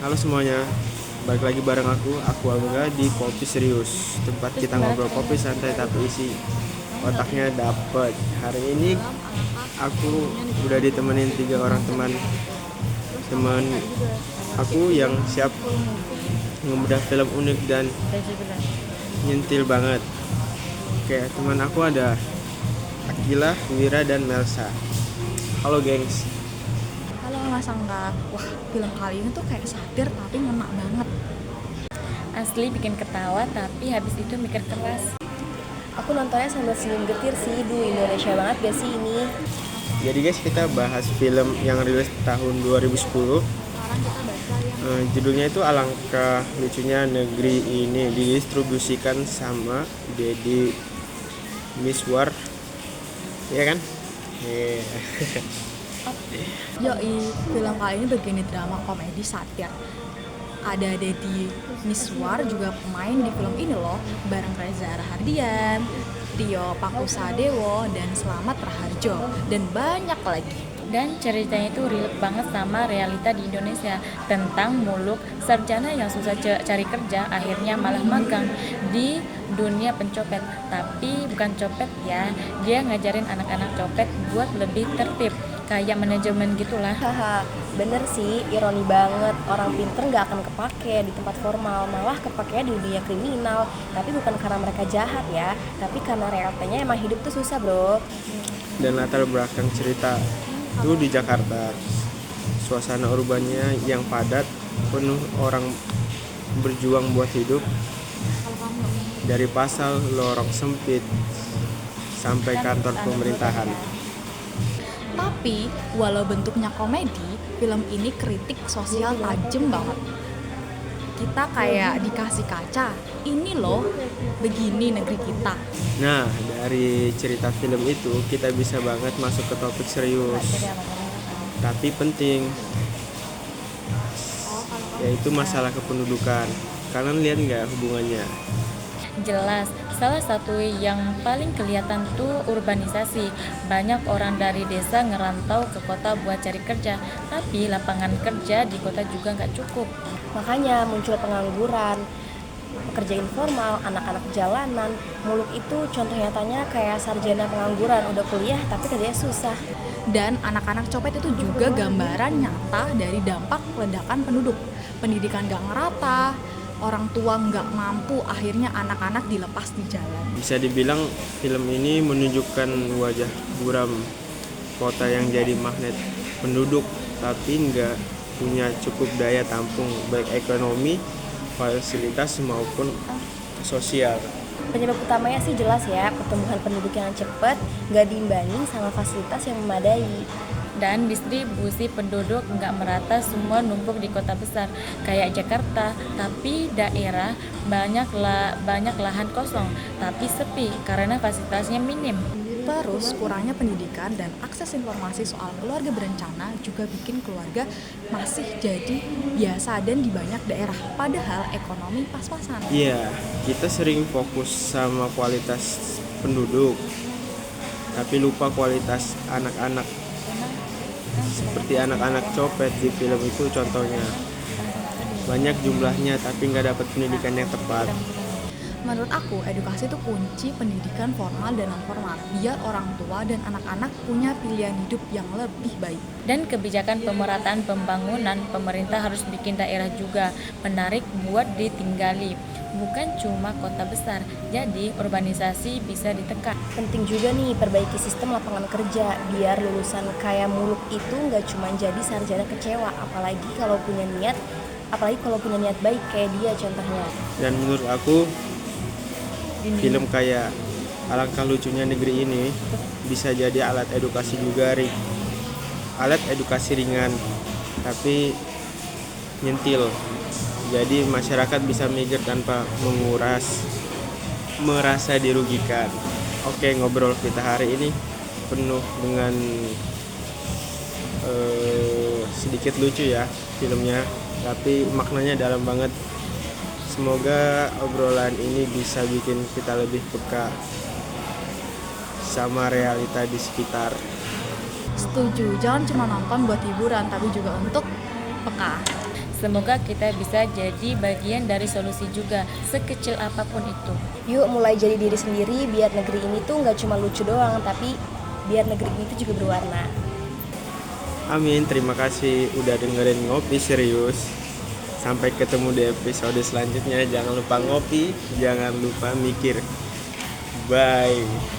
Halo semuanya, balik lagi bareng aku Angga di Kopi Serius. Tempat kita ngobrol kopi santai tapi isi otaknya dapet. Hari ini aku udah ditemenin 3 orang teman aku yang siap ngebedah film unik dan nyentil banget. Oke, teman aku ada Akila, Wira, dan Melsa. Halo gengs. Halo Mas Angga, wah film kali ini tuh kayak satir tapi ngena banget. Asli bikin ketawa tapi habis itu mikir keras. Aku nontonnya sambil senyum getir sih, Indonesia banget gak sih ini? Jadi guys, kita bahas film yang rilis tahun 2010. Judulnya itu Alangkah Lucunya Negeri Ini, didistribusikan sama Deddy Miswar, ya kan? Yoi, film kali ini begini drama komedi satir. Ada Deddy Miswar juga pemain di film ini loh, bareng Reza Rahardian, Tio Pakusadewo, dan Slamet Raharjo, dan banyak lagi. Dan ceritanya itu relate banget sama realita di Indonesia tentang muluk sarjana yang susah cari kerja akhirnya malah magang di dunia pencopet. Tapi bukan copet ya, dia ngajarin anak-anak copet buat lebih tertib, kayak manajemen gitulah. Haha, bener sih, ironi banget. Orang pinter gak akan kepake di tempat formal, malah kepake di dunia kriminal. Tapi bukan karena mereka jahat ya, tapi karena realitanya emang hidup tuh susah bro. Dan latar belakang cerita itu di Jakarta. Suasana urbannya yang padat, penuh orang berjuang buat hidup. Dari pasar lorong sempit sampai kantor pemerintahan. Tapi, walau bentuknya komedi, film ini kritik sosial tajam banget. Kita kayak dikasih kaca, ini loh, begini negeri kita. Nah, dari cerita film itu kita bisa banget masuk ke topik serius tapi penting, yaitu masalah kependudukan. Kalian lihat nggak hubungannya? Jelas, salah satu yang paling kelihatan tuh urbanisasi. Banyak orang dari desa ngerantau ke kota buat cari kerja, tapi lapangan kerja di kota juga nggak cukup. Makanya muncul pengangguran, pekerja informal, anak-anak jalanan. Muluk itu contoh nyatanya kayak sarjana pengangguran, udah kuliah tapi kerjanya susah. Dan anak-anak copet itu juga gambaran nyata dari dampak ledakan penduduk. Pendidikan gak ngerata, orang tua nggak mampu, akhirnya anak-anak dilepas di jalan. Bisa dibilang film ini menunjukkan wajah buram kota yang jadi magnet penduduk tapi nggak punya cukup daya tampung baik ekonomi, fasilitas maupun sosial. Penyebab utamanya sih jelas ya, pertumbuhan penduduk yang cepat gak diimbangi sama fasilitas yang memadai. Dan distribusi penduduk nggak merata, semua numpuk di kota besar kayak Jakarta, tapi daerah banyak lahan kosong tapi sepi karena fasilitasnya minim. Terus kurangnya pendidikan dan akses informasi soal keluarga berencana juga bikin keluarga masih jadi biasa dan di banyak daerah, padahal ekonomi pas-pasan. Iya, kita sering fokus sama kualitas penduduk tapi lupa kualitas anak-anak. Seperti anak-anak copet di film itu contohnya. Banyak jumlahnya tapi nggak dapat pendidikan yang tepat. Menurut aku, edukasi itu kunci pendidikan formal dan non-formal, biar orang tua dan anak-anak punya pilihan hidup yang lebih baik. Dan kebijakan pemerataan pembangunan, pemerintah harus bikin daerah juga menarik buat ditinggali, bukan cuma kota besar, jadi urbanisasi bisa ditekan. Penting juga nih perbaiki sistem lapangan kerja, biar lulusan kayak Muluk itu nggak cuma jadi sarjana kecewa, apalagi kalau punya niat baik kayak dia contohnya. Dan menurut aku film kayak Alangkah Lucunya Negeri Ini bisa jadi alat edukasi juga, alat edukasi ringan tapi nyentil. Jadi masyarakat bisa mikir tanpa merasa dirugikan. Oke, ngobrol kita hari ini penuh dengan sedikit lucu ya filmnya, tapi maknanya dalam banget. Semoga obrolan ini bisa bikin kita lebih peka sama realita di sekitar. Setuju, jangan cuma nonton buat hiburan, tapi juga untuk peka. Semoga kita bisa jadi bagian dari solusi juga, sekecil apapun itu. Yuk mulai jadi diri sendiri biar negeri ini tuh nggak cuma lucu doang, tapi biar negeri ini tuh juga berwarna. Amin, terima kasih udah dengerin Ngopi Serius. Sampai ketemu di episode selanjutnya. Jangan lupa ngopi, jangan lupa mikir. Bye.